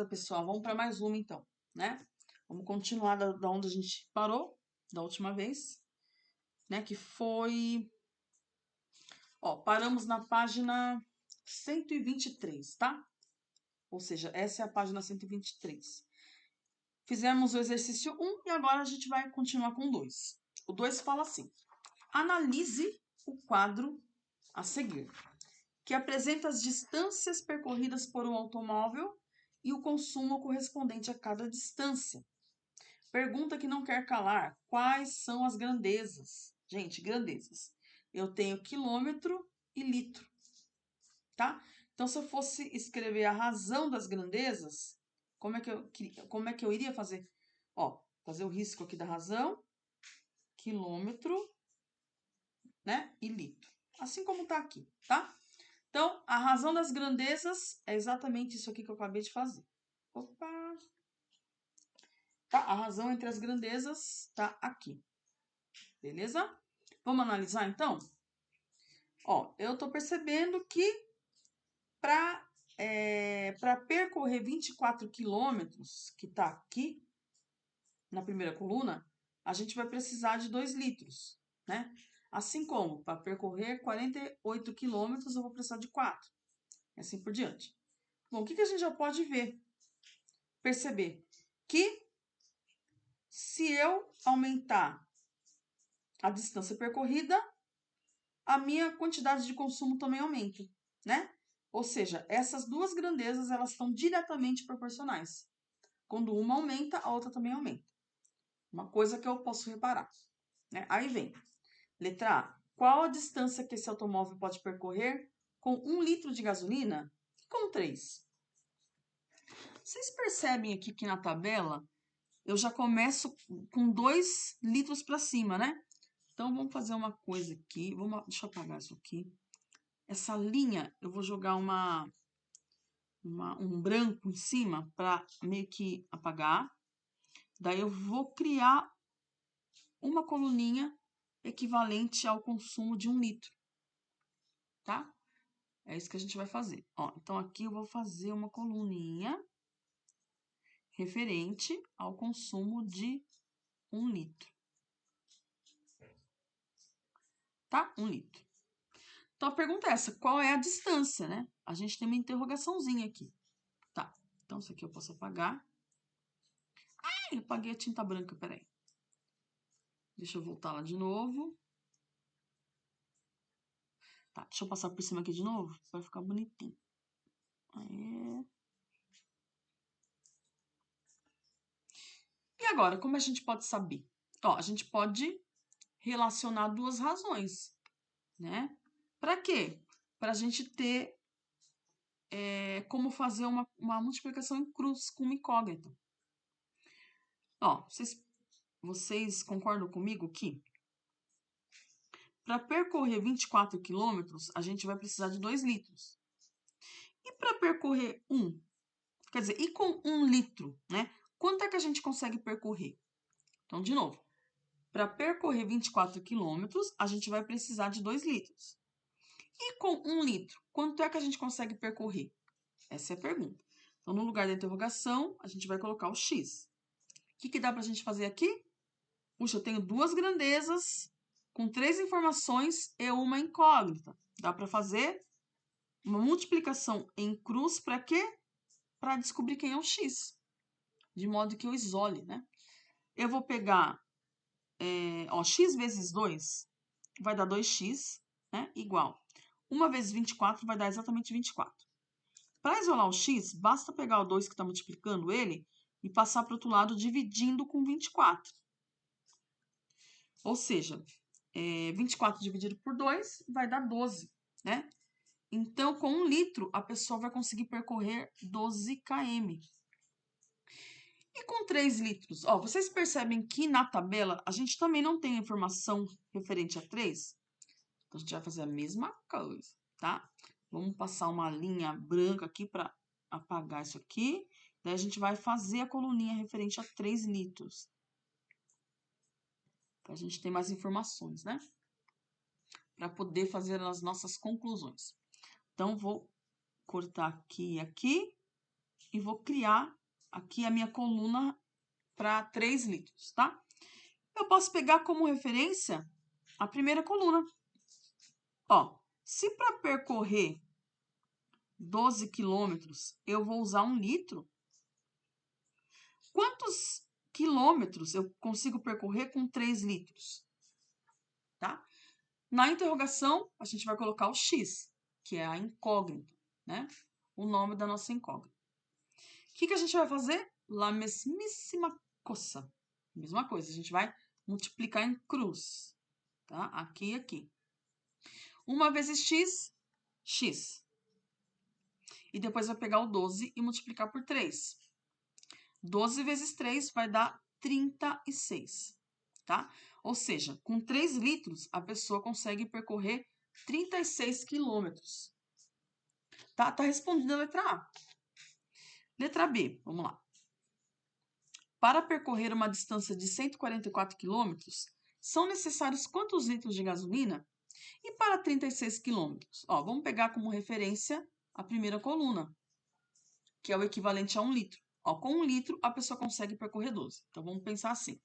pessoal. Vamos para mais uma, então, né? Vamos continuar da onde a gente parou da última vez, né? Que foi... Ó, paramos na página 123, tá? Ou seja, essa é a página 123. Fizemos o exercício 1 e agora a gente vai continuar com o 2. O 2 fala assim: analise o quadro a seguir, que apresenta as distâncias percorridas por um automóvel e o consumo correspondente a cada distância. Pergunta que não quer calar: quais são as grandezas? Gente, grandezas. Eu tenho quilômetro e litro, tá? Então, se eu fosse escrever a razão das grandezas, como é que eu iria fazer? Ó, fazer o risco aqui da razão, quilômetro, né, e litro. Assim como tá aqui, tá? Então, a razão das grandezas é exatamente isso aqui que eu acabei de fazer. Opa! Tá? A razão entre as grandezas tá aqui. Beleza? Vamos analisar, então? Ó, eu tô percebendo que para percorrer 24 quilômetros, que tá aqui, na primeira coluna, a gente vai precisar de 2 litros, né? Assim como para percorrer 48 quilômetros, eu vou precisar de 4. E assim por diante. Bom, o que a gente já pode ver? Perceber que se eu aumentar a distância percorrida, a minha quantidade de consumo também aumenta, né? Ou seja, essas duas grandezas, elas estão diretamente proporcionais. Quando uma aumenta, a outra também aumenta. Uma coisa que eu posso reparar, né? Aí vem, letra A. Qual a distância que esse automóvel pode percorrer com 1 litro de gasolina e com 3? Vocês percebem aqui que na tabela eu já começo com 2 litros para cima, né? Então, vamos fazer uma coisa aqui. Deixa eu apagar isso aqui. Essa linha, eu vou jogar um branco em cima para meio que apagar. Daí, eu vou criar uma coluninha equivalente ao consumo de 1 litro, tá? É isso que a gente vai fazer. Ó, então, aqui eu vou fazer uma coluninha referente ao consumo de 1 litro. Tá? 1 litro. Então, a pergunta é essa: qual é a distância, né? A gente tem uma interrogaçãozinha aqui. Tá, então isso aqui eu posso apagar. Ai, eu apaguei a tinta branca, peraí. Deixa eu voltar lá de novo. Tá, deixa eu passar por cima aqui de novo, vai ficar bonitinho. Aí. E agora, como a gente pode saber? Ó, a gente pode relacionar duas razões, né? Para quê? Para a gente ter como fazer uma multiplicação em cruz com uma incógnita. Ó, vocês concordam comigo que para percorrer 24 quilômetros, a gente vai precisar de 2 litros. E para percorrer 1, quer dizer, e com 1 litro, né? Quanto é que a gente consegue percorrer? Então, de novo, para percorrer 24 quilômetros, a gente vai precisar de 2 litros. E com 1 litro, quanto é que a gente consegue percorrer? Essa é a pergunta. Então, no lugar da interrogação, a gente vai colocar o x. O que dá para a gente fazer aqui? Puxa, eu tenho duas grandezas com 3 informações e uma incógnita. Dá para fazer uma multiplicação em cruz para quê? Para descobrir quem é o x. De modo que eu isole, né? Eu vou pegar, ó, x vezes 2 vai dar 2x, né? Igual. 1 vezes 24 vai dar exatamente 24. Para isolar o x, basta pegar o 2 que está multiplicando ele e passar para o outro lado dividindo com 24. Ou seja, 24 dividido por 2 vai dar 12, né? Então, com 1 litro, a pessoa vai conseguir percorrer 12 km. E com 3 litros? Ó, vocês percebem que na tabela a gente também não tem informação referente a 3? Então, a gente vai fazer a mesma coisa, tá? Vamos passar uma linha branca aqui para apagar isso aqui. Daí, a gente vai fazer a coluninha referente a 3 litros. Para a gente ter mais informações, né? Para poder fazer as nossas conclusões. Então, vou cortar aqui e aqui. e vou criar aqui a minha coluna para 3 litros, tá? Eu posso pegar como referência a primeira coluna. Ó, se para percorrer 12 quilômetros eu vou usar 1 litro, quantos quilômetros eu consigo percorrer com 3 litros? Tá? Na interrogação, a gente vai colocar o x, que é a incógnita, né? O nome da nossa incógnita. O que a gente vai fazer? La mesmíssima coisa. Mesma coisa, a gente vai multiplicar em cruz, tá? Aqui e aqui. 1 vezes x, x. E depois vai pegar o 12 e multiplicar por 3. 12 vezes 3 vai dar 36, tá? Ou seja, com 3 litros, a pessoa consegue percorrer 36 quilômetros. Tá respondendo a letra A. Letra B, vamos lá. Para percorrer uma distância de 144 quilômetros, são necessários quantos litros de gasolina? E para 36 quilômetros? Ó, vamos pegar como referência a primeira coluna, que é o equivalente a 1 litro. Ó, com 1 litro, a pessoa consegue percorrer 12. Então, vamos pensar assim.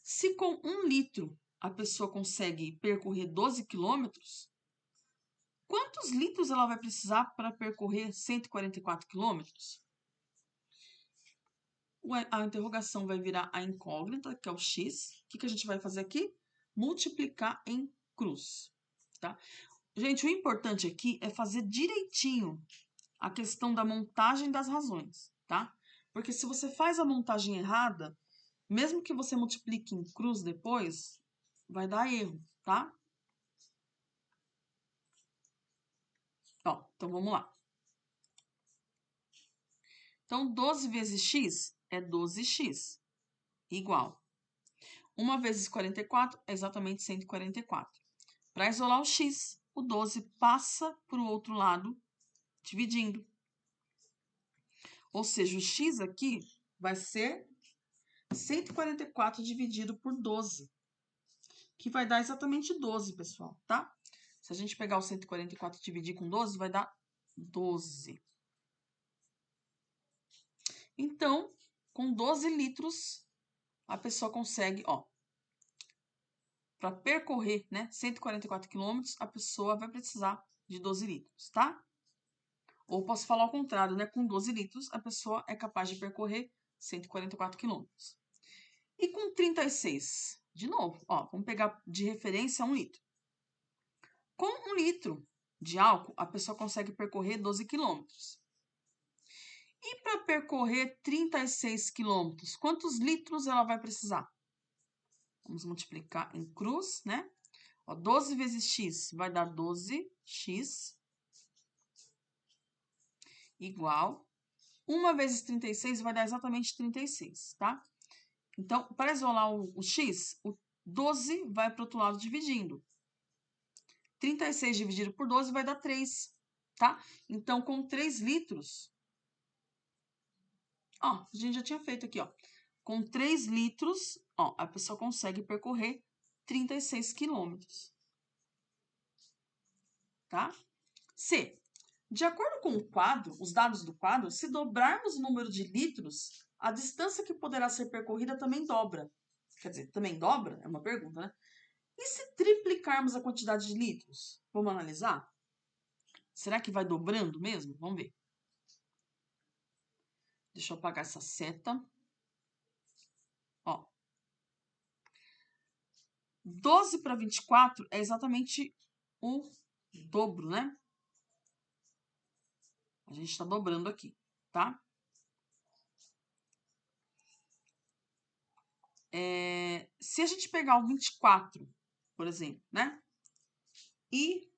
Se com 1 litro a pessoa consegue percorrer 12 quilômetros, quantos litros ela vai precisar para percorrer 144 quilômetros? A interrogação vai virar a incógnita, que é o x. O que a gente vai fazer aqui? Multiplicar em cruz, tá? Gente, o importante aqui é fazer direitinho a questão da montagem das razões, tá? Porque se você faz a montagem errada, mesmo que você multiplique em cruz depois, vai dar erro, tá? Ó, então vamos lá. Então, 12 vezes x é 12x, igual. 1 vezes 44 é exatamente 144. Para isolar o x, o 12 passa para o outro lado, dividindo. Ou seja, o x aqui vai ser 144 dividido por 12, que vai dar exatamente 12, pessoal, tá? Se a gente pegar o 144 e dividir com 12, vai dar 12. Então, com 12 litros, a pessoa consegue, ó, para percorrer, né, 144 quilômetros, a pessoa vai precisar de 12 litros, tá? Ou posso falar ao contrário, né? Com 12 litros, a pessoa é capaz de percorrer 144 quilômetros. E com 36, de novo, ó, vamos pegar de referência 1 litro. Com 1 litro de álcool, a pessoa consegue percorrer 12 quilômetros. E para percorrer 36 quilômetros, quantos litros ela vai precisar? Vamos multiplicar em cruz, né? Ó, 12 vezes x vai dar 12x, igual. 1 vezes 36 vai dar exatamente 36, tá? Então, para isolar o x, o 12 vai para o outro lado dividindo. 36 dividido por 12 vai dar 3, tá? Então, com 3 litros... Ó, a gente já tinha feito aqui, ó. Com 3 litros, ó, a pessoa consegue percorrer 36 quilômetros. Tá? C. De acordo com o quadro, os dados do quadro, se dobrarmos o número de litros, a distância que poderá ser percorrida também dobra. Quer dizer, também dobra? É uma pergunta, né? E se triplicarmos a quantidade de litros? Vamos analisar? Será que vai dobrando mesmo? Vamos ver. Deixa eu apagar essa seta. Ó. 12 para 24 é exatamente o dobro, né? A gente está dobrando aqui, tá? Se a gente pegar o 24, por exemplo, né? E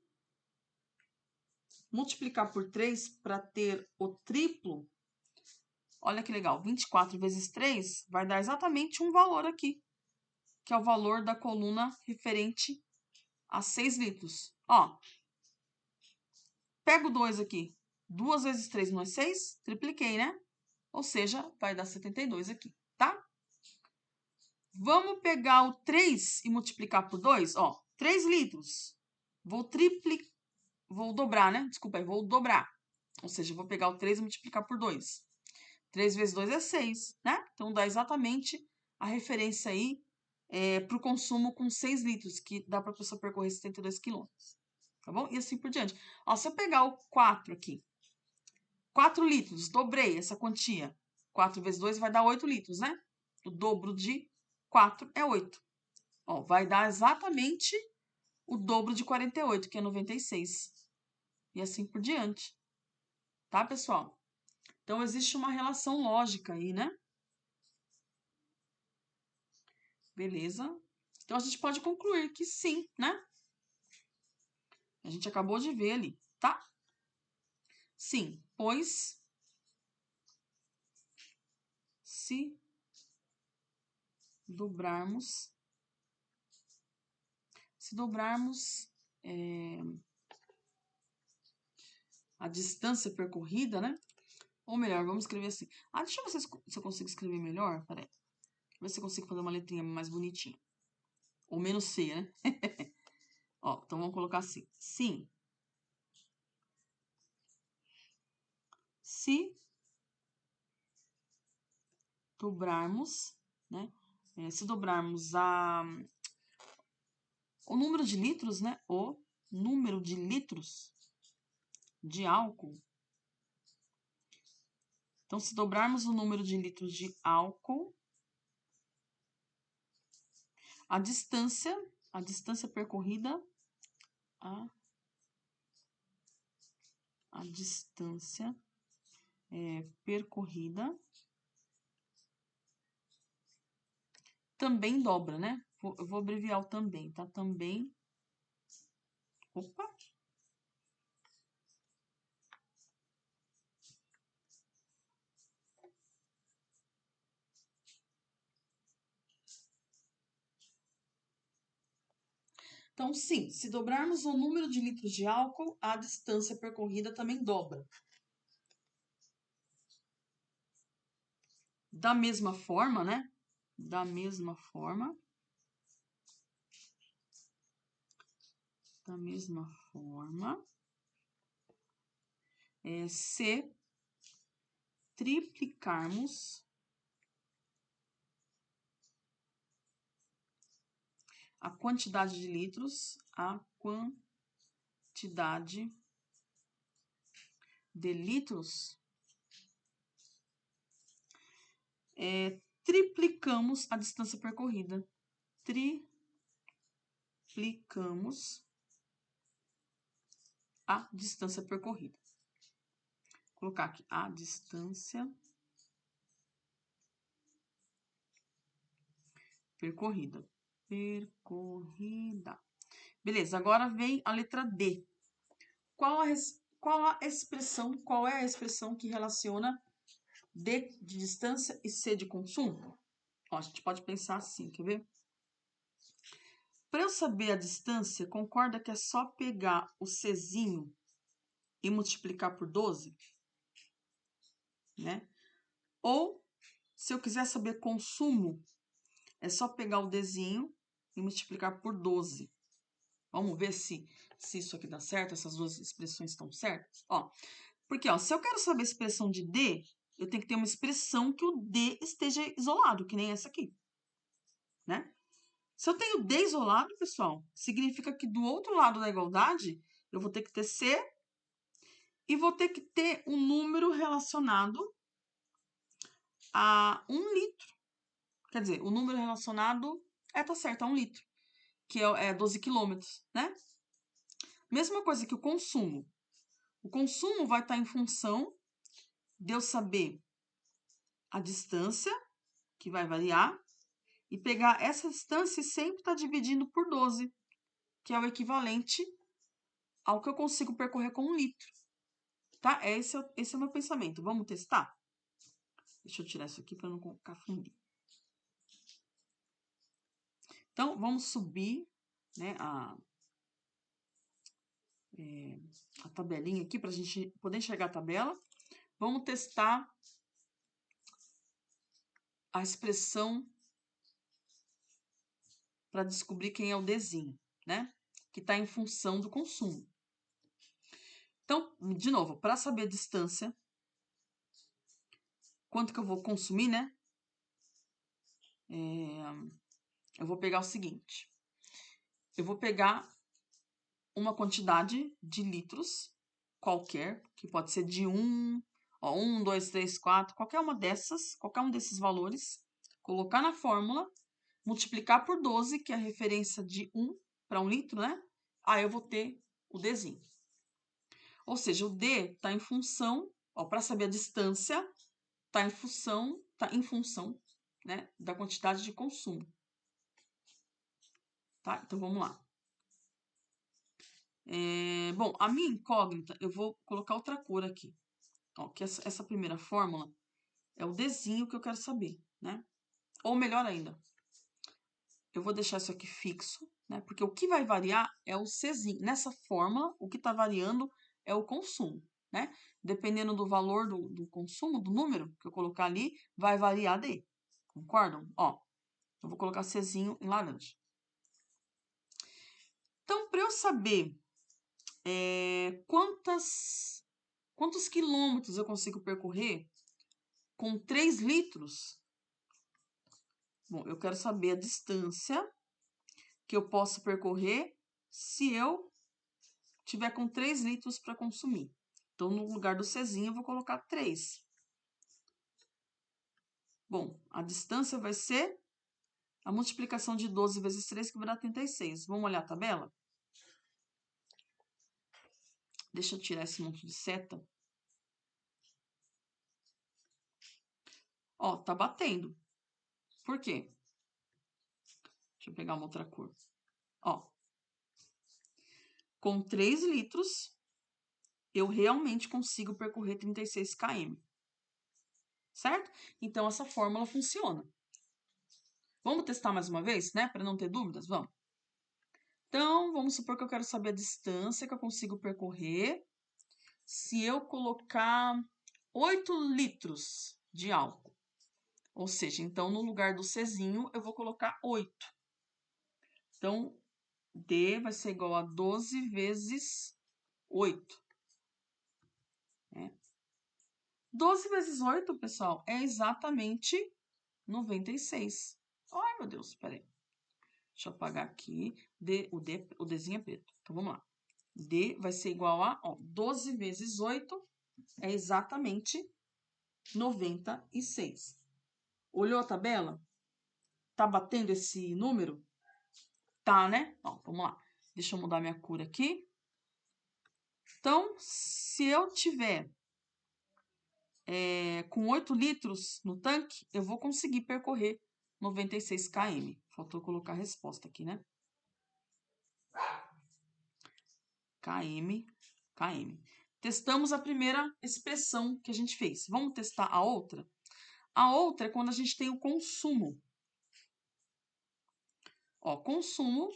multiplicar por 3 para ter o triplo, olha que legal, 24 vezes 3 vai dar exatamente um valor aqui, que é o valor da coluna referente a 6 litros. Ó, pego 2 aqui, 2 vezes 3 não é 6? Tripliquei, né? Ou seja, vai dar 72 aqui, tá? Vamos pegar o 3 e multiplicar por 2, ó, 3 litros. Vou dobrar, né? Desculpa aí, vou dobrar. Ou seja, eu vou pegar o 3 e multiplicar por 2. 3 vezes 2 é 6, né? Então, dá exatamente a referência aí para o consumo com 6 litros, que dá para a pessoa percorrer 72 quilômetros. Tá bom? E assim por diante. Ó, se eu pegar o 4 aqui, 4 litros, dobrei essa quantia. 4 vezes 2 vai dar 8 litros, né? O dobro de 4 é 8. Ó, vai dar exatamente o dobro de 48, que é 96. E assim por diante. Tá, pessoal? Então, existe uma relação lógica aí, né? Beleza? Então, a gente pode concluir que sim, né? A gente acabou de ver ali, tá? Sim, pois se dobrarmos a distância percorrida, né? Ou melhor, vamos escrever assim. Ah, deixa eu ver se eu consigo escrever melhor. Peraí. Ver se eu consigo fazer uma letrinha mais bonitinha. Ou menos C, né? Ó, então vamos colocar assim. Sim. Se dobrarmos, né? Se dobrarmos o número de litros, né? O número de litros de álcool. Então, se dobrarmos o número de litros de álcool, a distância percorrida, a distância percorrida também dobra, né? Eu vou abreviar o também, tá? Também. Opa! Então, sim, se dobrarmos o número de litros de álcool, a distância percorrida também dobra. Da mesma forma, né? Da mesma forma. Se triplicarmos a quantidade de litros, triplicamos a distância percorrida. Triplicamos a distância percorrida. Vou colocar aqui a distância percorrida. Beleza, agora vem a letra D. Qual é a expressão que relaciona D de distância e C de consumo? Ó, a gente pode pensar assim, quer ver? Para eu saber a distância, concorda que é só pegar o Czinho e multiplicar por 12? Né? Ou, se eu quiser saber consumo, é só pegar o Dzinho e multiplicar por 12. Vamos ver se isso aqui dá certo, essas duas expressões estão certas? Ó, porque, ó, se eu quero saber a expressão de D, eu tenho que ter uma expressão que o D esteja isolado, que nem essa aqui, né? Se eu tenho D isolado, pessoal, significa que do outro lado da igualdade, eu vou ter que ter C e vou ter que ter um número relacionado a 1 litro. Quer dizer, o número relacionado tá certo, a 1 litro, que é 12 quilômetros, né? Mesma coisa que o consumo. O consumo vai estar em função de eu saber a distância, que vai variar, e pegar essa distância e sempre estar dividindo por 12, que é o equivalente ao que eu consigo percorrer com 1 litro. Tá? Esse é o meu pensamento. Vamos testar? Deixa eu tirar isso aqui para não confundir. Então, vamos subir, né, a tabelinha aqui para a gente poder enxergar a tabela. Vamos testar a expressão para descobrir quem é o Dzinho, né? Que está em função do consumo. Então, de novo, para saber a distância, quanto que eu vou consumir, né? Eu vou pegar o seguinte. Eu vou pegar uma quantidade de litros qualquer, que pode ser de 1, 2, 3, 4, qualquer uma dessas, qualquer um desses valores, colocar na fórmula, multiplicar por 12, que é a referência de 1 para 1 litro, né? Aí eu vou ter o Dzinho. Ou seja, o D está em função, para saber a distância, está em função, né, da quantidade de consumo. Tá? Então vamos lá. Bom, a minha incógnita, eu vou colocar outra cor aqui. Ó, que essa primeira fórmula é o Dzinho que eu quero saber, né? Ou melhor ainda, eu vou deixar isso aqui fixo, né? Porque o que vai variar é o Czinho. Nessa fórmula, o que está variando é o consumo, né? Dependendo do valor do consumo, do número que eu colocar ali, vai variar D. Concordam? Ó, eu vou colocar Czinho em laranja. Então, para eu saber quantos quilômetros eu consigo percorrer com 3 litros, bom, eu quero saber a distância que eu posso percorrer se eu tiver com 3 litros para consumir. Então, no lugar do Czinho, eu vou colocar 3. Bom, a distância vai ser a multiplicação de 12 vezes 3, que vai dar 36. Vamos olhar a tabela? Deixa eu tirar esse monte de seta. Ó, tá batendo. Por quê? Deixa eu pegar uma outra cor. Ó, com 3 litros, eu realmente consigo percorrer 36 km. Certo? Então, essa fórmula funciona. Vamos testar mais uma vez, né? Para não ter dúvidas? Vamos. Então, vamos supor que eu quero saber a distância que eu consigo percorrer se eu colocar 8 litros de álcool. Ou seja, então, no lugar do Czinho, eu vou colocar 8. Então, D vai ser igual a 12 vezes 8. 12 vezes 8, pessoal, é exatamente 96. Ai, meu Deus, peraí. Deixa eu apagar aqui. O Dzinho é preto. Então, vamos lá. D vai ser igual a 12 vezes 8 é exatamente 96. Olhou a tabela? Tá batendo esse número? Tá, né? Ó, vamos lá. Deixa eu mudar minha cor aqui. Então, se eu tiver com 8 litros no tanque, eu vou conseguir percorrer 96 km. Faltou colocar a resposta aqui, né? km. Testamos a primeira expressão que a gente fez. Vamos testar a outra? A outra é quando a gente tem o consumo. Ó, consumo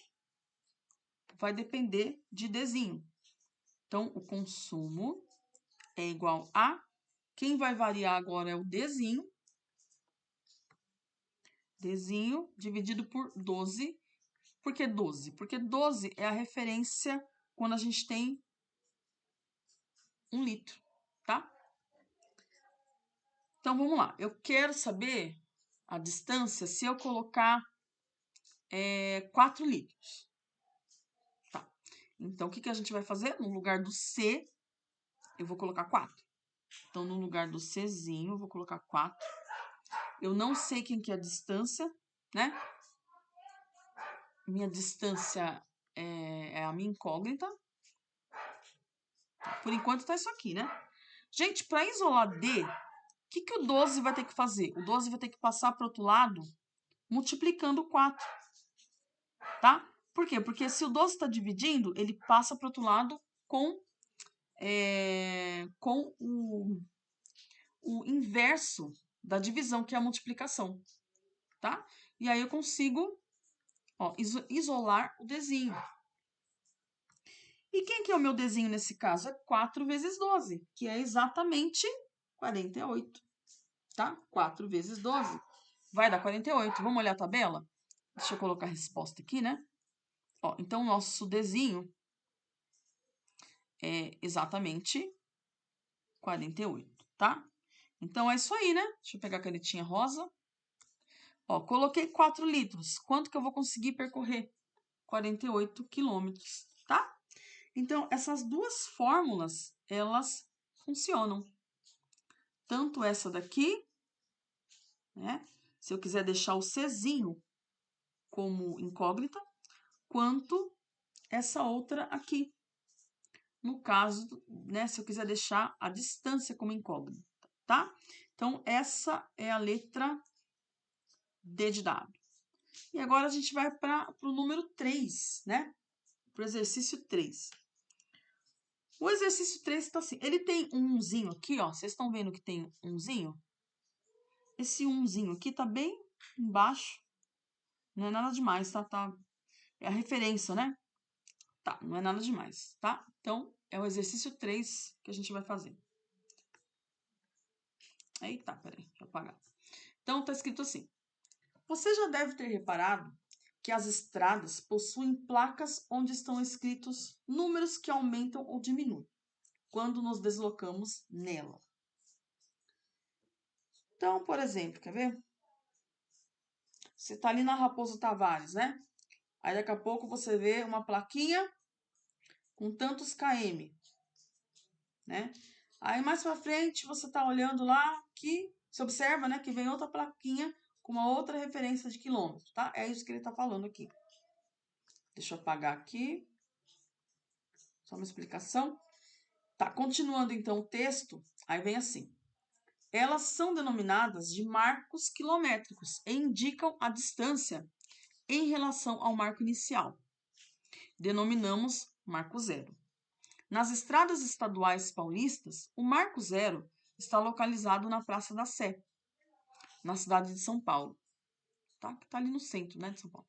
vai depender de Dzinho. Então, o consumo é igual a... Quem vai variar agora é o Dzinho. Dzinho dividido por 12. Por que 12? Porque 12 é a referência quando a gente tem 1 litro, tá? Então, vamos lá. Eu quero saber a distância se eu colocar 4 litros. Tá. Então, o que a gente vai fazer? No lugar do C, eu vou colocar 4. Então, no lugar do Czinho, eu vou colocar 4. Eu não sei quem que é a distância, né? Minha distância é a minha incógnita. Por enquanto, tá isso aqui, né? Gente, para isolar D, o que o 12 vai ter que fazer? O 12 vai ter que passar para o outro lado multiplicando 4, tá? Por quê? Porque se o 12 está dividindo, ele passa para o outro lado com o inverso da divisão, que é a multiplicação, tá? E aí eu consigo isolar o Dzinho. E quem que é o meu Dzinho nesse caso? É 4 vezes 12, que é exatamente 48, tá? 4 vezes 12 vai dar 48. Vamos olhar a tabela? Deixa eu colocar a resposta aqui, né? Ó, então, o nosso Dzinho é exatamente 48, tá? Então, é isso aí, né? Deixa eu pegar a canetinha rosa. Ó, coloquei 4 litros. Quanto que eu vou conseguir percorrer? 48 quilômetros, tá? Então, essas duas fórmulas, elas funcionam. Tanto essa daqui, né? Se eu quiser deixar o Czinho como incógnita, quanto essa outra aqui. No caso, né, se eu quiser deixar a distância como incógnita, tá? Então, essa é a letra D de dado. E agora a gente vai para o número 3, né? Para o exercício 3. O exercício 3 está assim, ele tem um umzinho aqui, ó. Vocês estão vendo que tem um umzinho? Esse umzinho aqui tá bem embaixo. Não é nada demais, tá? É a referência, né? Tá, não é nada demais, tá? Então, é o exercício 3 que a gente vai fazer. Eita, peraí, deixa eu apagar. Então, tá escrito assim. Você já deve ter reparado que as estradas possuem placas onde estão escritos números que aumentam ou diminuem quando nos deslocamos nela. Então, por exemplo, quer ver? Você tá ali na Raposo Tavares, né? Aí daqui a pouco você vê uma plaquinha com tantos km, né? Aí mais pra frente você tá olhando lá que você observa, né, que vem outra plaquinha com uma outra referência de quilômetro, tá? É isso que ele tá falando aqui. Deixa eu apagar aqui. Só uma explicação. Tá, continuando então o texto, aí vem assim. Elas são denominadas de marcos quilométricos e indicam a distância em relação ao marco inicial. Denominamos marco zero. Nas estradas estaduais paulistas, o marco zero está localizado na Praça da Sé, na cidade de São Paulo. Tá? Que tá ali no centro, né, de São Paulo.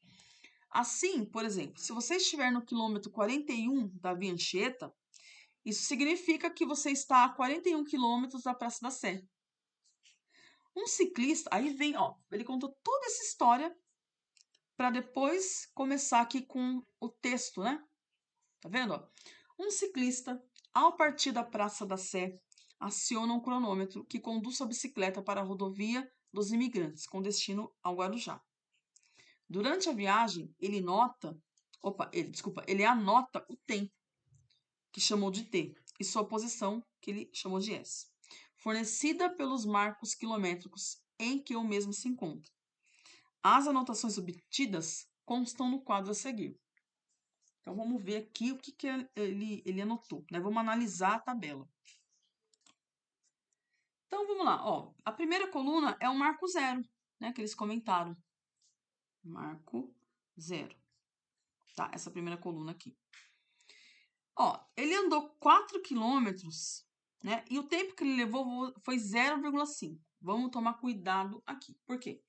Assim, por exemplo, se você estiver no quilômetro 41 da Via Anchieta, isso significa que você está a 41 quilômetros da Praça da Sé. Um ciclista, aí vem, ó, ele contou toda essa história para depois começar aqui com o texto, né? Tá vendo? Ó? Um ciclista, ao partir da Praça da Sé, aciona um cronômetro que conduz sua bicicleta para a rodovia dos Imigrantes, com destino ao Guarujá. Durante a viagem, ele anota o tempo, que chamou de T, e sua posição, que ele chamou de S, fornecida pelos marcos quilométricos em que o mesmo se encontra. As anotações obtidas constam no quadro a seguir. Então, vamos ver aqui o que ele anotou, né? Vamos analisar a tabela. Então, vamos lá. Ó, a primeira coluna é o marco zero, né? Que eles comentaram. Marco zero. Tá? Essa primeira coluna aqui. Ó, ele andou 4 quilômetros, né? E o tempo que ele levou foi 0,5. Vamos tomar cuidado aqui. Por quê?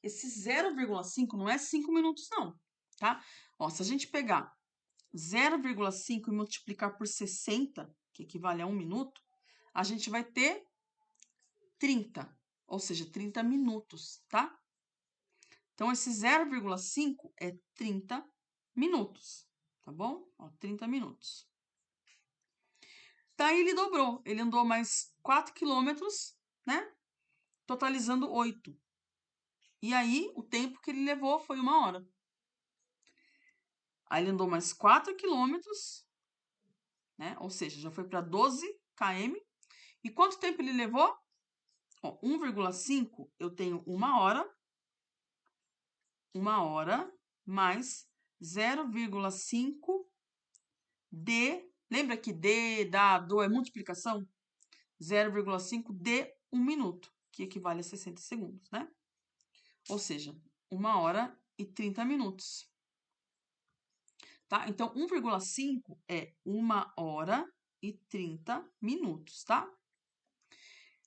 Esse 0,5 não é 5 minutos, não, tá? Ó, se a gente pegar 0,5 e multiplicar por 60, que equivale a 1 minuto, a gente vai ter 30, ou seja, 30 minutos, tá? Então, esse 0,5 é 30 minutos, tá bom? Ó, 30 minutos. Daí ele dobrou, ele andou mais 4 quilômetros, né? Totalizando 8. E aí, o tempo que ele levou foi 1 hora. Aí ele andou mais 4 quilômetros, né? Ou seja, já foi para 12 km. E quanto tempo ele levou? 1,5 eu tenho 1 hora. 1 hora mais 0,5 de... Lembra que D dado é multiplicação? 0,5 de 1 minuto, que equivale a 60 segundos, né? Ou seja, 1 hora e 30 minutos. Tá? Então, 1,5 é 1 hora e 30 minutos, tá?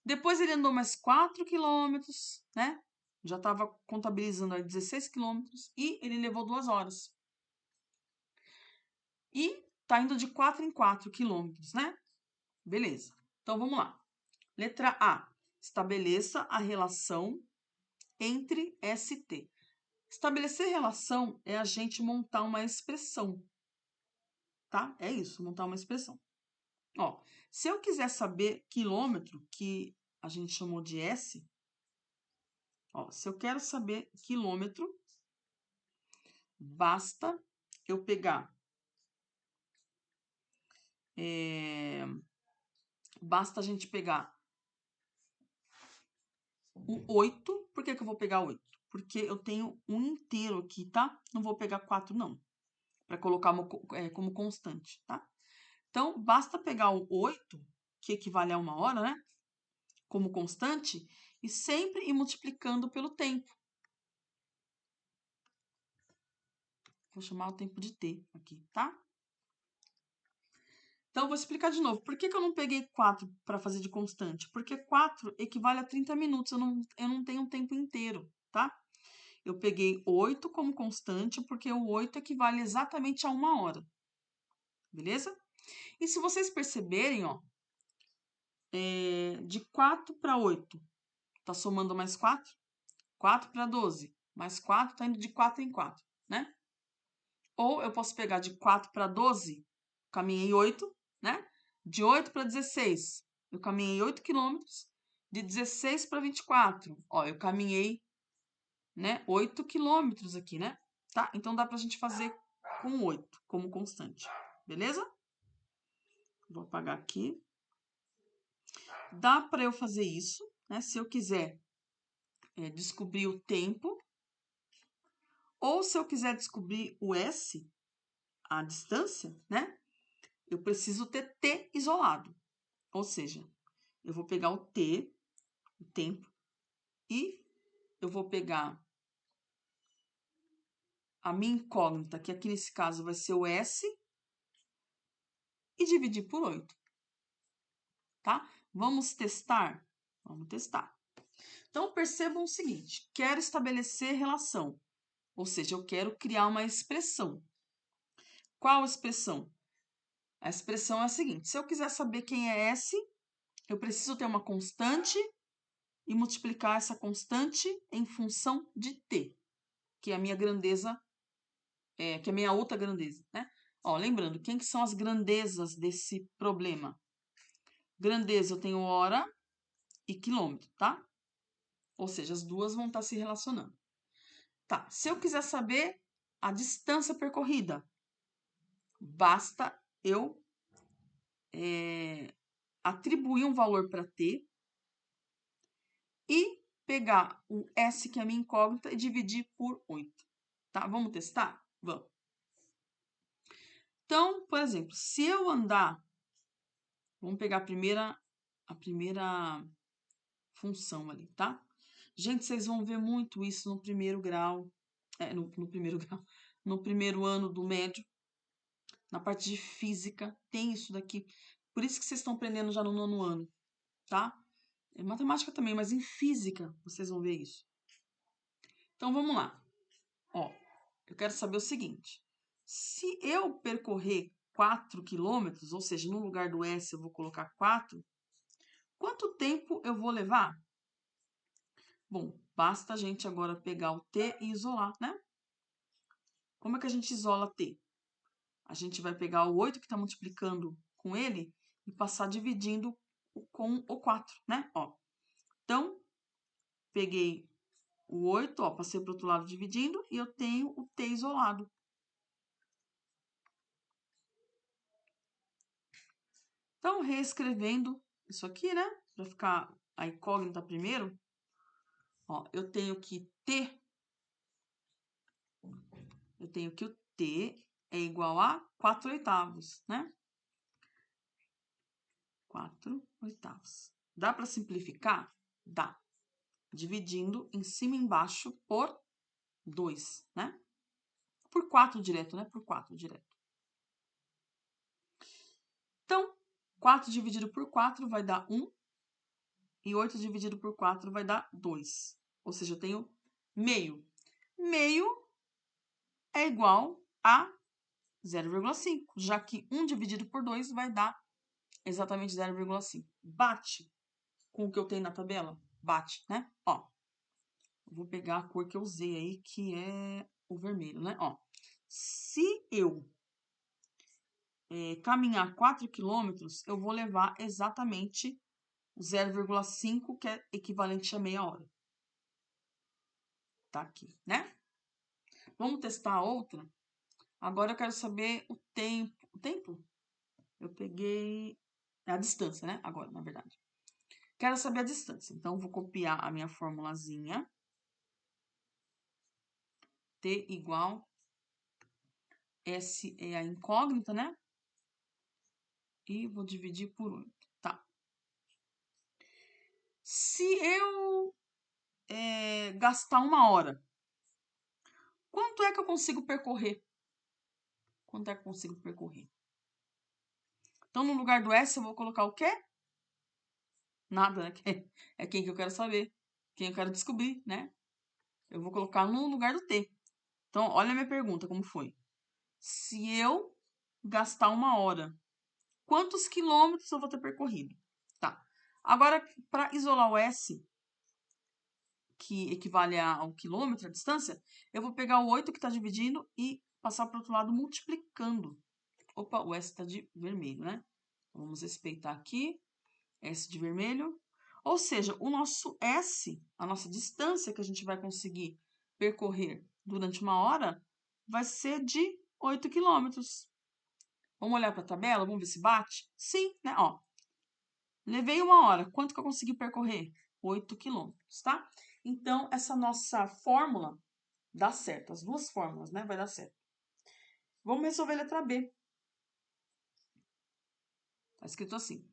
Depois ele andou mais 4 quilômetros, né? Já estava contabilizando aí 16 quilômetros e ele levou 2 horas. E tá indo de 4 em 4 quilômetros, né? Beleza. Então, vamos lá. Letra A. Estabeleça a relação entre ST. Estabelecer relação é a gente montar uma expressão, tá? É isso, montar uma expressão. Ó, se eu quiser saber quilômetro, que a gente chamou de S, ó, se eu quero saber quilômetro, basta eu pegar, basta a gente pegar o 8. Por que que eu vou pegar 8? Porque eu tenho um inteiro aqui, tá? Não vou pegar 4, não, para colocar como constante, tá? Então, basta pegar o 8, que equivale a 1 hora, né? Como constante, e sempre ir multiplicando pelo tempo. Vou chamar o tempo de t aqui, tá? Então, eu vou explicar de novo. Por que que eu não peguei 4 para fazer de constante? Porque 4 equivale a 30 minutos, eu não tenho um tempo inteiro, tá? Eu peguei 8 como constante, porque o 8 equivale exatamente a 1 hora. Beleza? E se vocês perceberem, ó, de 4 para 8, tá somando mais 4? 4 para 12, mais 4, tá indo de 4 em 4, né? Ou eu posso pegar de 4 para 12, caminhei 8, né? De 8 para 16, eu caminhei 8 quilômetros. De 16 para 24, ó, eu caminhei, né, 8 quilômetros aqui, né? Tá? Então dá pra gente fazer com 8 como constante, beleza? Vou apagar aqui. Dá para eu fazer isso, né? Se eu quiser descobrir o tempo, ou se eu quiser descobrir o S, a distância, né? Eu preciso ter t isolado. Ou seja, eu vou pegar o t, o tempo, e eu vou pegar a minha incógnita, que aqui nesse caso vai ser o S, e dividir por 8. Tá? Vamos testar? Vamos testar. Então, percebam o seguinte, quero estabelecer relação, ou seja, eu quero criar uma expressão. Qual expressão? A expressão é a seguinte, se eu quiser saber quem é S, eu preciso ter uma constante e multiplicar essa constante em função de t, que é a minha grandeza, que é a minha outra grandeza, né? Ó, lembrando, quem que são as grandezas desse problema? Grandeza, eu tenho hora e quilômetro, tá? Ou seja, as duas vão estar se relacionando. Tá, se eu quiser saber a distância percorrida, basta eu atribuir um valor para t e pegar o S, que é a minha incógnita, e dividir por 8. Tá? Vamos testar? Vamos. Então, por exemplo, se eu andar, vamos pegar a primeira função ali, tá? Gente, vocês vão ver muito isso no primeiro grau, no primeiro grau, no primeiro ano do médio, na parte de física, tem isso daqui. Por isso que vocês estão aprendendo já no 9º ano, tá? Em matemática também, mas em física vocês vão ver isso. Então, vamos lá. Ó, eu quero saber o seguinte. Se eu percorrer 4 quilômetros, ou seja, no lugar do S eu vou colocar 4, quanto tempo eu vou levar? Bom, basta a gente agora pegar o t e isolar, né? Como é que a gente isola t? A gente vai pegar o 8 que está multiplicando com ele e passar dividindo com o 4, né? Ó, então, peguei o 8, ó, passei para o outro lado dividindo e eu tenho o t isolado. Então, reescrevendo isso aqui, né? Para ficar a incógnita primeiro, ó, eu tenho que o t é igual a 4/8, né? 4/8. Dá para simplificar? Dá. Dividindo em cima e embaixo por 2, né? Por 4 direto, né? Por 4 direto. Então, 4 dividido por 4 vai dar 1. E 8 dividido por 4 vai dar 2. Ou seja, eu tenho meio. Meio é igual a 0,5, já que 1 dividido por 2 vai dar exatamente 0,5. Bate com o que eu tenho na tabela? Bate, né? Ó, vou pegar a cor que eu usei aí, que é o vermelho, né? Ó, se eu caminhar 4 quilômetros, eu vou levar exatamente 0,5, que é equivalente a meia hora. Tá aqui, né? Vamos testar a outra? Agora eu quero saber o tempo. O tempo? Eu peguei a distância, né? Agora, na verdade. Quero saber a distância. Então, vou copiar a minha formulazinha. T igual. S é a incógnita, né? E vou dividir por 8. Tá. Se eu gastar 1 hora, quanto é que eu consigo percorrer? Quanto é que eu consigo percorrer? Então, no lugar do S, eu vou colocar o quê? Nada, né? É quem que eu quero saber. Quem eu quero descobrir, né? Eu vou colocar no lugar do T. Então, olha a minha pergunta, como foi. Se eu gastar 1 hora, quantos quilômetros eu vou ter percorrido? Tá. Agora, para isolar o S, que equivale ao quilômetro, a distância, eu vou pegar o 8 que está dividindo e passar para o outro lado multiplicando. Opa, o S está de vermelho, né? Vamos respeitar aqui. S de vermelho. Ou seja, o nosso S, a nossa distância que a gente vai conseguir percorrer durante 1 hora, vai ser de 8 quilômetros. Vamos olhar para a tabela, vamos ver se bate? Sim, né? Ó, levei 1 hora, quanto que eu consegui percorrer? 8 quilômetros, tá? Então, essa nossa fórmula dá certo, as duas fórmulas, né? Vai dar certo. Vamos resolver a letra B. Tá escrito assim.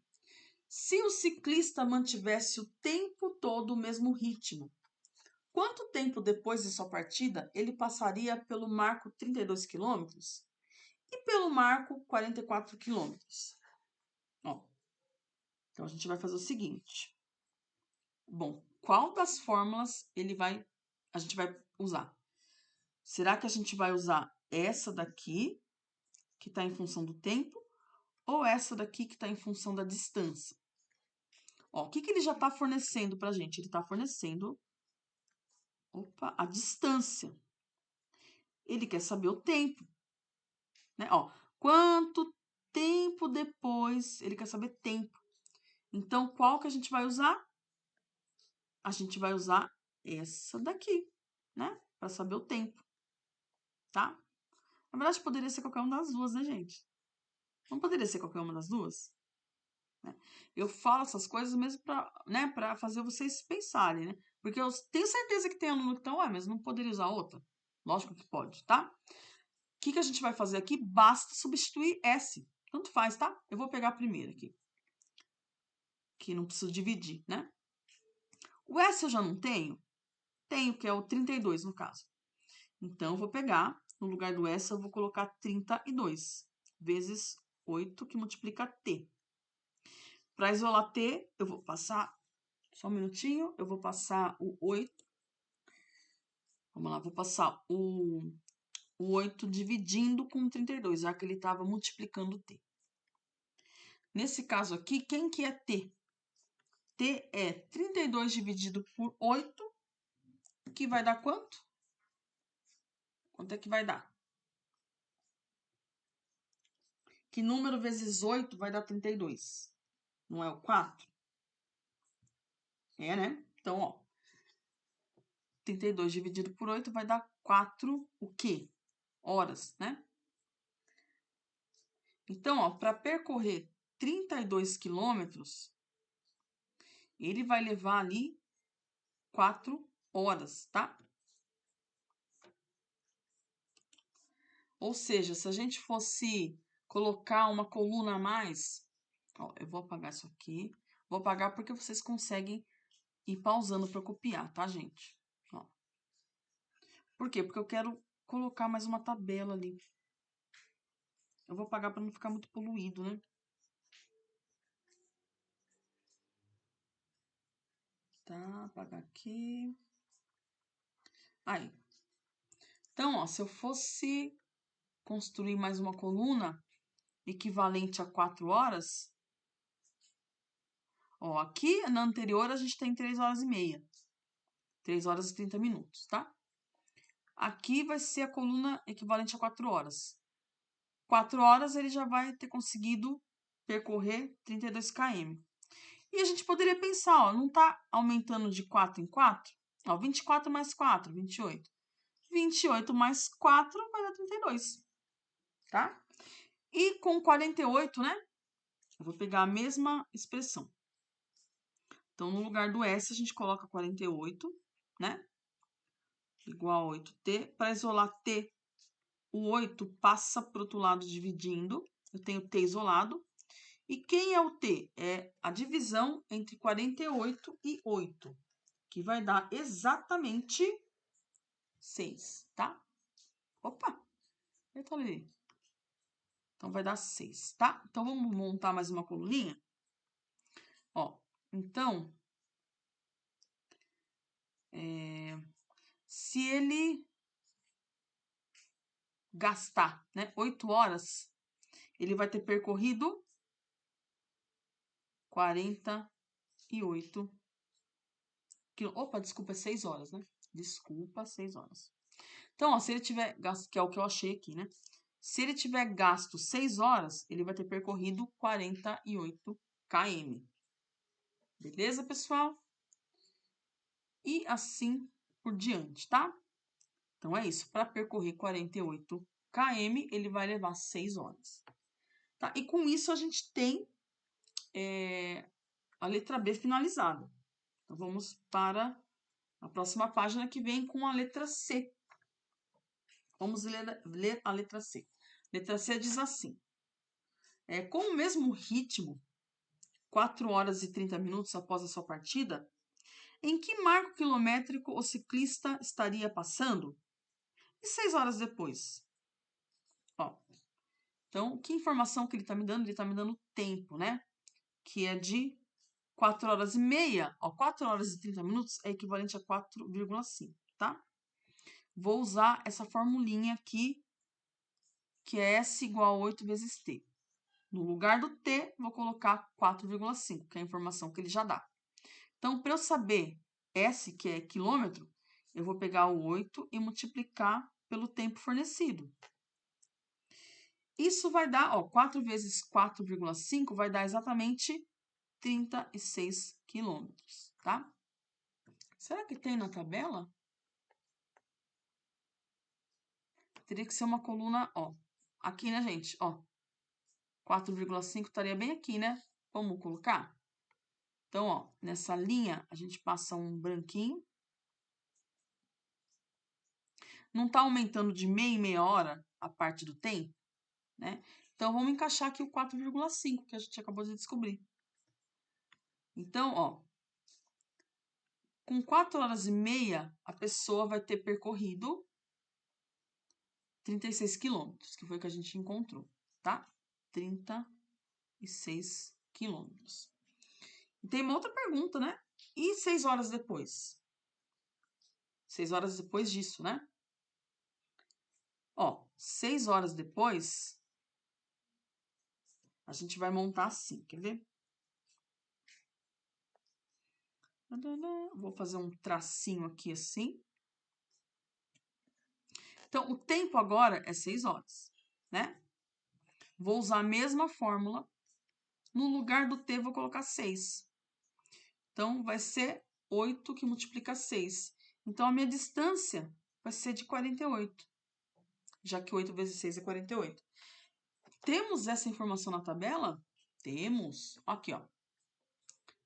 Se o ciclista mantivesse o tempo todo o mesmo ritmo, quanto tempo depois de sua partida ele passaria pelo marco 32 km e pelo marco 44 km? Ó, então, a gente vai fazer o seguinte. Bom, qual das fórmulas a gente vai usar? Será que a gente vai usar essa daqui, que está em função do tempo, ou essa daqui que está em função da distância? Ó, o que ele já está fornecendo para a gente? Ele está fornecendo a distância. Ele quer saber o tempo, né? Ó, quanto tempo depois, ele quer saber tempo. Então, qual que a gente vai usar? A gente vai usar essa daqui, né? Para saber o tempo, tá? Na verdade, poderia ser qualquer uma das duas, né, gente? Não poderia ser qualquer uma das duas? Né? Eu falo essas coisas mesmo para, né, para fazer vocês pensarem, né? Porque eu tenho certeza que tem aluno que estão, mas não poderia usar outra? Lógico que pode, tá? O que a gente vai fazer aqui? Basta substituir S. Tanto faz, tá? Eu vou pegar a primeira aqui. Que não preciso dividir, né? O S eu já não tenho? Tenho, que é o 32 no caso. Então, eu vou pegar, no lugar do S, eu vou colocar 32 vezes 8, que multiplica T. Para isolar T, eu vou passar, só um minutinho, eu vou passar o 8. Vamos lá, vou passar o 8 dividindo com 32, já que ele estava multiplicando T. Nesse caso aqui, quem que é T? T é 32 dividido por 8, que vai dar quanto? Quanto é que vai dar? Que número vezes 8 vai dar 32? Não é o 4? É, né? Então, ó, 32 dividido por 8 vai dar 4 o quê? Horas, né? Então, ó, para percorrer 32 quilômetros, ele vai levar ali 4 horas, tá? Ou seja, se a gente fosse colocar uma coluna a mais, ó, eu vou apagar isso aqui. Vou apagar porque vocês conseguem ir pausando para copiar, tá, gente? Ó. Por quê? Porque eu quero colocar mais uma tabela ali. Eu vou apagar para não ficar muito poluído, né? Tá, apagar aqui. Aí. Então, ó, se eu fosse construir mais uma coluna equivalente a 4 horas, ó, aqui na anterior a gente tem 3 horas e meia. 3 horas e 30 minutos, tá? Aqui vai ser a coluna equivalente a 4 horas. 4 horas, ele já vai ter conseguido percorrer 32 km. E a gente poderia pensar, ó, não está aumentando de 4 em 4? Ó, 24 mais 4, 28. 28 mais 4 vai dar 32, tá? E com 48, né? Eu vou pegar a mesma expressão. Então, no lugar do S, a gente coloca 48, né? Igual a 8t. Para isolar t, o 8 passa para o outro lado dividindo. Eu tenho t isolado. E quem é o t? É a divisão entre 48 e 8, que vai dar exatamente 6, tá? Opa! Eita ali. Então, vai dar 6, tá? Então, vamos montar mais uma coluninha? Ó, então, se ele gastar, né, 8 horas, ele vai ter percorrido 48 quilômetros. Opa, desculpa, é 6 horas, né? Desculpa, 6 horas. Então, ó, se ele tiver gasto, que é o que eu achei aqui, né? Se ele tiver gasto 6 horas, ele vai ter percorrido 48 km. Beleza, pessoal? E assim por diante, tá? Então, é isso. Para percorrer 48 km, ele vai levar 6 horas. Tá? E com isso, a gente tem a letra B finalizada. Então, vamos para a próxima página que vem com a letra C. Vamos ler a letra C. Letra C diz assim. Com o mesmo ritmo, 4 horas e 30 minutos após a sua partida, em que marco quilométrico o ciclista estaria passando? E 6 horas depois? Ó, então, que informação que ele está me dando? Ele está me dando tempo, né? Que é de 4 horas e meia. Ó, 4 horas e 30 minutos é equivalente a 4,5, tá? Vou usar essa formulinha aqui, que é S igual a 8 vezes T. No lugar do T, vou colocar 4,5, que é a informação que ele já dá. Então, para eu saber S, que é quilômetro, eu vou pegar o 8 e multiplicar pelo tempo fornecido. Isso vai dar, ó, 4 vezes 4,5 vai dar exatamente 36 quilômetros, tá? Será que tem na tabela? Teria que ser uma coluna, ó. Aqui, né, gente? Ó. 4,5 estaria bem aqui, né? Vamos colocar? Então, ó, nessa linha, a gente passa um branquinho. Não tá aumentando de meia em meia hora a parte do tempo, né? Então, vamos encaixar aqui o 4,5 que a gente acabou de descobrir. Então, ó, com 4 horas e meia, a pessoa vai ter percorrido 36 quilômetros, que foi o que a gente encontrou, tá? 36 quilômetros. E tem uma outra pergunta, né? E 6 horas depois? 6 horas depois disso, né? Ó, 6 horas depois, a gente vai montar assim, quer ver? Vou fazer um tracinho aqui assim. Então, o tempo agora é 6 horas, né? Vou usar a mesma fórmula. No lugar do T, vou colocar 6. Então, vai ser 8 que multiplica 6. Então, a minha distância vai ser de 48, já que 8 vezes 6 é 48. Temos essa informação na tabela? Temos. Aqui, ó.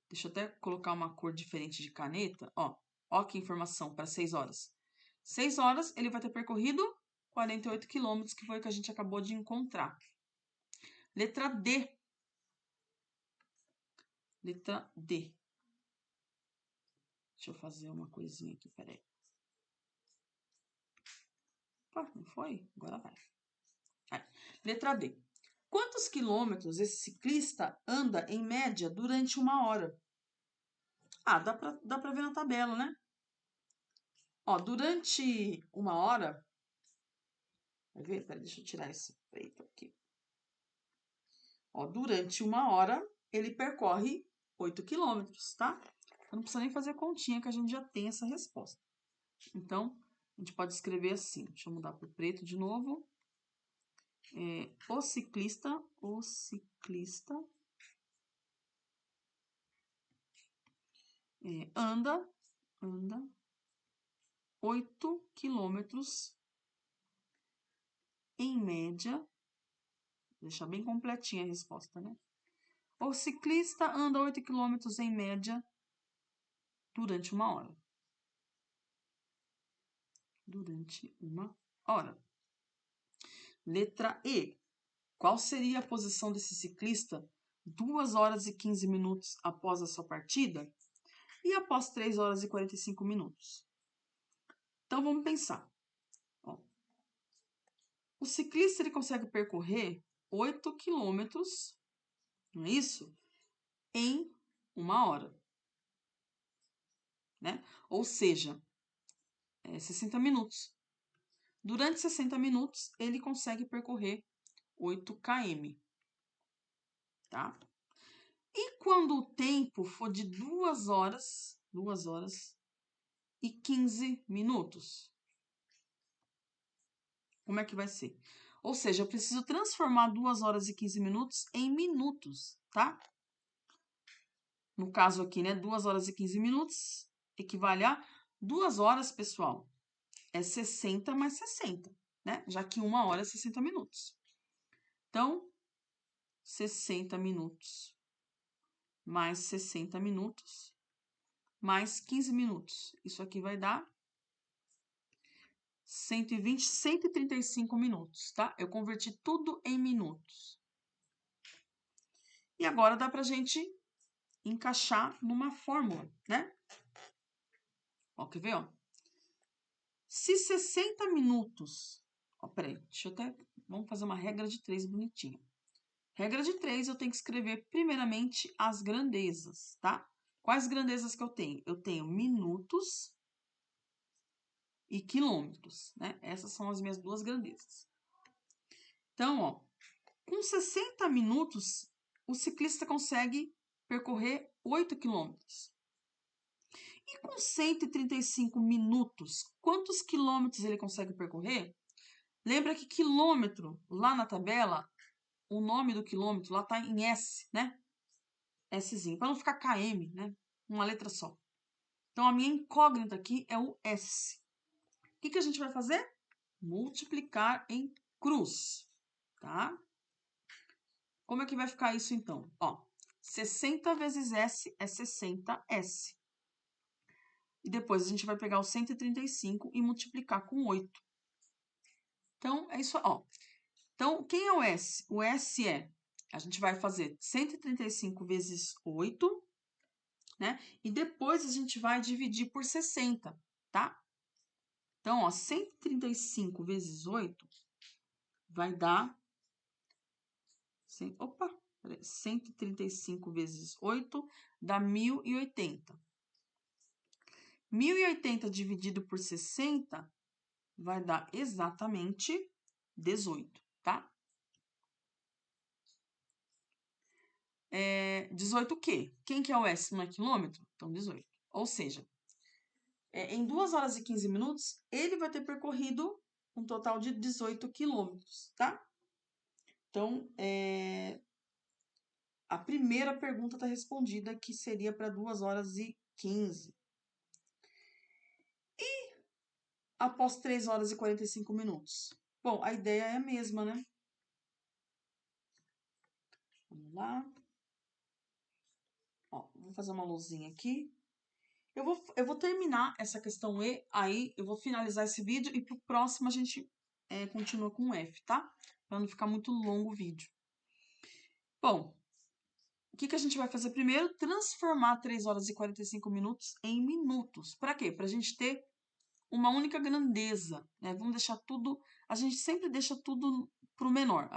Deixa eu até colocar uma cor diferente de caneta. Ó que informação para 6 horas. 6 horas, ele vai ter percorrido 48 quilômetros, que foi o que a gente acabou de encontrar. Letra D. Letra D. Deixa eu fazer uma coisinha aqui, peraí. Ah, não foi? Agora vai. Letra D. Quantos quilômetros esse ciclista anda em média durante 1 hora? Ah, dá pra ver na tabela, né? Ó, durante 1 hora... Vai ver? Peraí, deixa eu tirar esse preto aqui. Ó, durante 1 hora, ele percorre 8 quilômetros, tá? Eu não precisa nem fazer continha, que a gente já tem essa resposta. Então, a gente pode escrever assim. Deixa eu mudar para o preto de novo. O ciclista anda 8 quilômetros em média. Vou deixar bem completinha a resposta, né? O ciclista anda 8 quilômetros em média durante 1 hora. Durante 1 hora. Letra E. Qual seria a posição desse ciclista 2 horas e 15 minutos após a sua partida e após 3 horas e 45 minutos? Então, vamos pensar. Ó, o ciclista ele consegue percorrer 8 quilômetros, não é isso? Em 1 hora. Né? Ou seja, 60 minutos. Durante 60 minutos, ele consegue percorrer 8 km. Tá? E quando o tempo for de 2 horas e 15 minutos? Como é que vai ser? Ou seja, eu preciso transformar 2 horas e 15 minutos em minutos, tá? No caso aqui, né? 2 horas e 15 minutos equivale a 2 horas, pessoal. É 60 mais 60, né? Já que 1 hora é 60 minutos. Então, 60 minutos mais 60 minutos mais 15 minutos. Isso aqui vai dar 120, 135 minutos, tá? Eu converti tudo em minutos. E agora dá pra gente encaixar numa fórmula, né? Ó, quer ver, ó? Se 60 minutos... Ó, peraí, deixa eu até... Vamos fazer uma regra de 3 bonitinha. Regra de 3, eu tenho que escrever primeiramente as grandezas, tá? Quais grandezas que eu tenho? Eu tenho minutos e quilômetros, né? Essas são as minhas duas grandezas. Então, ó, com 60 minutos, o ciclista consegue percorrer 8 quilômetros. E com 135 minutos, quantos quilômetros ele consegue percorrer? Lembra que quilômetro, lá na tabela, o nome do quilômetro lá está em S, né? Szinho, para não ficar KM, né? Uma letra só. Então, a minha incógnita aqui é o S. O que a gente vai fazer? Multiplicar em cruz, tá? Como é que vai ficar isso, então? Ó, 60 vezes S é 60S. E depois a gente vai pegar o 135 e multiplicar com 8. Então, é isso, ó. Então, quem é o S? O S é, a gente vai fazer 135 vezes 8, né? E depois a gente vai dividir por 60, tá? Então, ó, 135 vezes 8 vai dar... Opa! 135 vezes 8 dá 1080. 1080 dividido por 60 vai dar exatamente 18, tá? 18 o quê? Quem que é o S? Não é quilômetro? Então, 18. Ou seja, em 2 horas e 15 minutos, ele vai ter percorrido um total de 18 quilômetros, tá? Então, a primeira pergunta está respondida, que seria para 2 horas e 15. E após 3 horas e 45 minutos? Bom, a ideia é a mesma, né? Vamos lá. Ó, vou fazer uma luzinha aqui. Eu vou terminar essa questão E, aí eu vou finalizar esse vídeo e pro próximo a gente continua com o F, tá? Para não ficar muito longo o vídeo. Bom, o que a gente vai fazer primeiro? Transformar 3 horas e 45 minutos em minutos. Para quê? Para a gente ter uma única grandeza, né? Vamos deixar tudo... A gente sempre deixa tudo pro menor.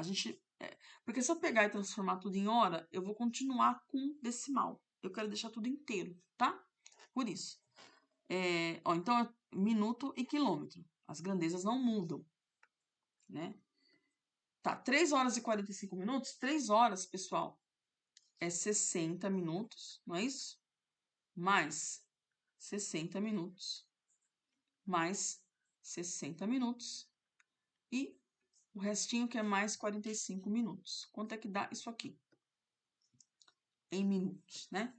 Porque se eu pegar e transformar tudo em hora, eu vou continuar com decimal. Eu quero deixar tudo inteiro, tá? Por isso. Então, é minuto e quilômetro. As grandezas não mudam, né? Tá, 3 horas e 45 minutos. 3 horas, pessoal, é 60 minutos, não é isso? Mais 60 minutos. Mais 60 minutos. E o restinho que é mais 45 minutos. Quanto é que dá isso aqui? Em minutos, né?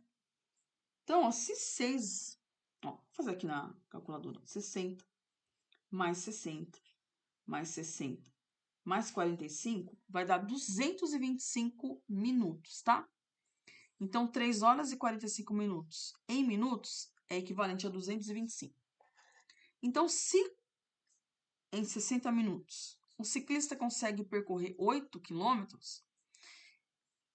Então, ó, se 6... Ó, vou fazer aqui na calculadora. 60 mais 60 mais 60 mais 45 vai dar 225 minutos, tá? Então, 3 horas e 45 minutos em minutos é equivalente a 225. Então, se em 60 minutos o ciclista consegue percorrer 8 quilômetros,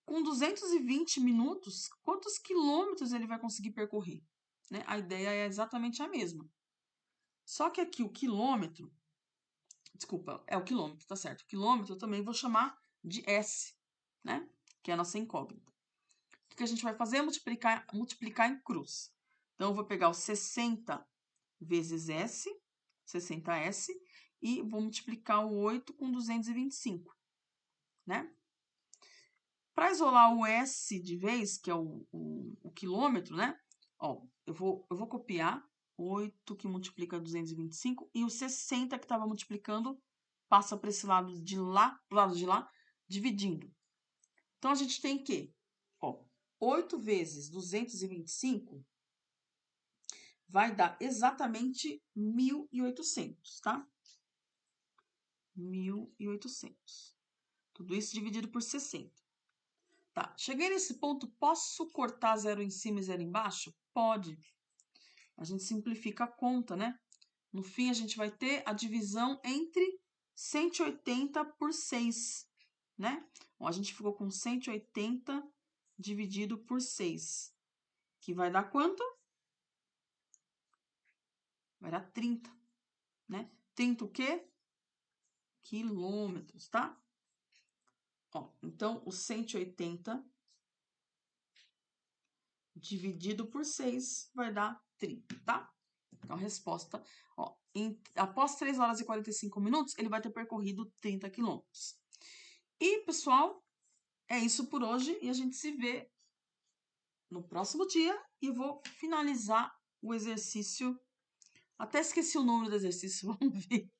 com 220 minutos, quantos quilômetros ele vai conseguir percorrer? Né? A ideia é exatamente a mesma. Só que aqui o quilômetro, desculpa, é o quilômetro, tá certo? O quilômetro eu também vou chamar de S, né? Que é a nossa incógnita. O que a gente vai fazer é multiplicar em cruz. Então, eu vou pegar o 60 vezes S, 60S, e vou multiplicar o 8 com 225, né? Para isolar o S de vez, que é o quilômetro, né? Ó, eu vou copiar 8 que multiplica 225 e o 60 que estava multiplicando passa para esse lado de lá, pro lado de lá, dividindo. Então, a gente tem que, ó, 8 vezes 225 vai dar exatamente 1.800, tá? 1.800. Tudo isso dividido por 60. Tá, cheguei nesse ponto, posso cortar 0 em cima e 0 embaixo? Pode. A gente simplifica a conta, né? No fim, a gente vai ter a divisão entre 180 por 6, né? Bom, a gente ficou com 180 dividido por 6, que vai dar quanto? Vai dar 30, né? 30 o quê? Quilômetros, tá? Ó, então, o 180 dividido por 6 vai dar 30, tá? Então, a resposta, ó, após 3 horas e 45 minutos, ele vai ter percorrido 30 quilômetros. E, pessoal, é isso por hoje e a gente se vê no próximo dia e vou finalizar o exercício. Até esqueci o número do exercício, vamos ver.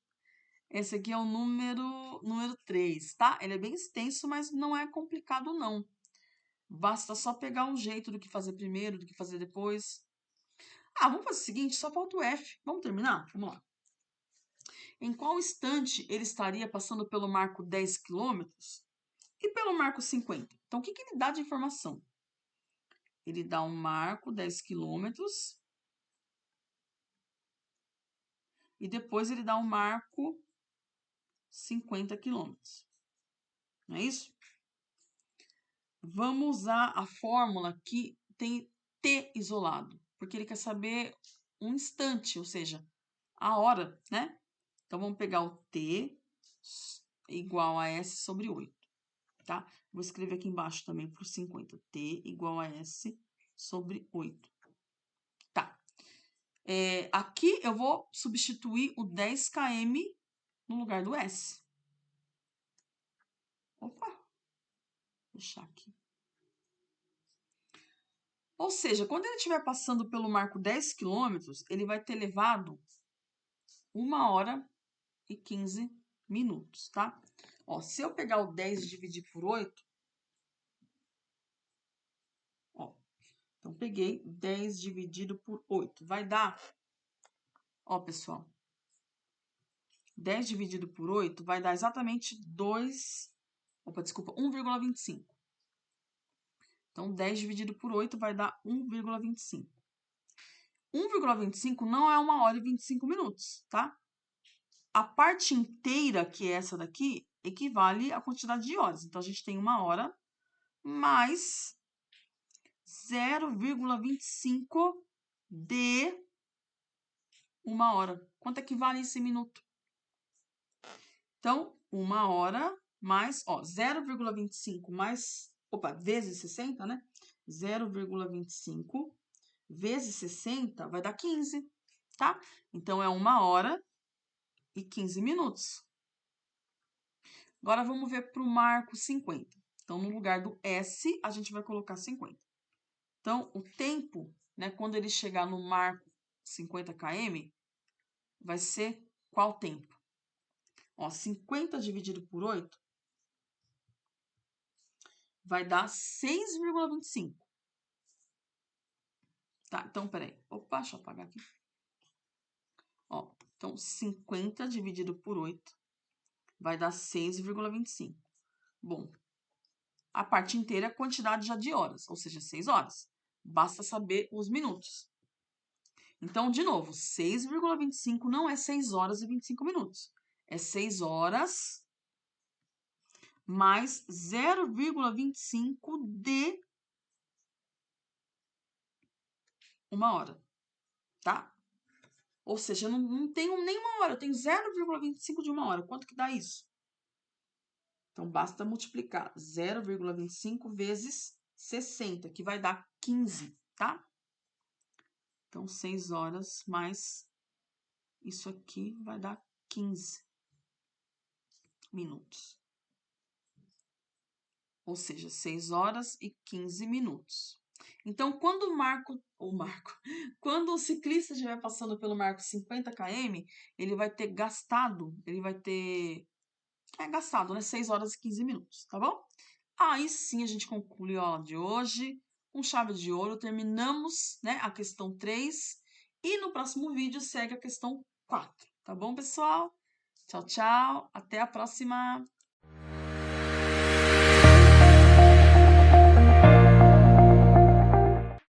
Esse aqui é o número 3, tá? Ele é bem extenso, mas não é complicado, não. Basta só pegar um jeito do que fazer primeiro, do que fazer depois. Ah, vamos fazer o seguinte, só falta o F. Vamos terminar? Vamos lá. Em qual instante ele estaria passando pelo marco 10 quilômetros e pelo marco 50? Então, o que ele dá de informação? Ele dá um marco 10 quilômetros e depois ele dá um marco 50 quilômetros. Não é isso? Vamos usar a fórmula que tem T isolado, porque ele quer saber um instante, ou seja, a hora, né? Então, vamos pegar o T igual a S sobre 8, tá? Vou escrever aqui embaixo também por 50. T igual a S sobre 8. Tá. Aqui eu vou substituir o 10 km no lugar do S. Opa! Vou deixar aqui. Ou seja, quando ele estiver passando pelo marco 10 quilômetros, ele vai ter levado 1 hora e 15 minutos, tá? Ó, se eu pegar o 10 e dividir por 8, ó, então peguei 10 dividido por 8, vai dar, ó, pessoal, 10 dividido por 8 vai dar exatamente 1,25. Então, 10 dividido por 8 vai dar 1,25. 1,25 não é 1 hora e 25 minutos, tá? A parte inteira, que é essa daqui, equivale à quantidade de horas. Então, a gente tem 1 hora mais 0,25 de 1 hora. Quanto equivale esse minuto? Então, 1 hora mais, ó, 0,25 mais, vezes 60, né? 0,25 vezes 60 vai dar 15, tá? Então, é 1 hora e 15 minutos. Agora, vamos ver para o marco 50. Então, no lugar do S, a gente vai colocar 50. Então, o tempo, né, quando ele chegar no marco 50 km, vai ser qual tempo? Ó, 50 dividido por 8 vai dar 6,25. Tá, então, peraí. Opa, deixa eu apagar aqui. Ó, então, 50 dividido por 8 vai dar 6,25. Bom, a parte inteira é a quantidade já de horas, ou seja, 6 horas. Basta saber os minutos. Então, de novo, 6,25 não é 6 horas e 25 minutos. É 6 horas mais 0,25 de 1 hora, tá? Ou seja, eu não tenho nem 1 hora, eu tenho 0,25 de 1 hora. Quanto que dá isso? Então, basta multiplicar 0,25 vezes 60, que vai dar 15, tá? Então, 6 horas mais isso aqui vai dar 15 minutos. Ou seja, 6 horas e 15 minutos. Então, quando quando o ciclista estiver passando pelo marco 50 km, ele vai ter gastado, gastado, né? 6 horas e 15 minutos, tá bom? Aí sim a gente conclui a aula de hoje com chave de ouro, terminamos, né, a questão 3 e no próximo vídeo segue a questão 4, tá bom, pessoal? Tchau, tchau, até a próxima!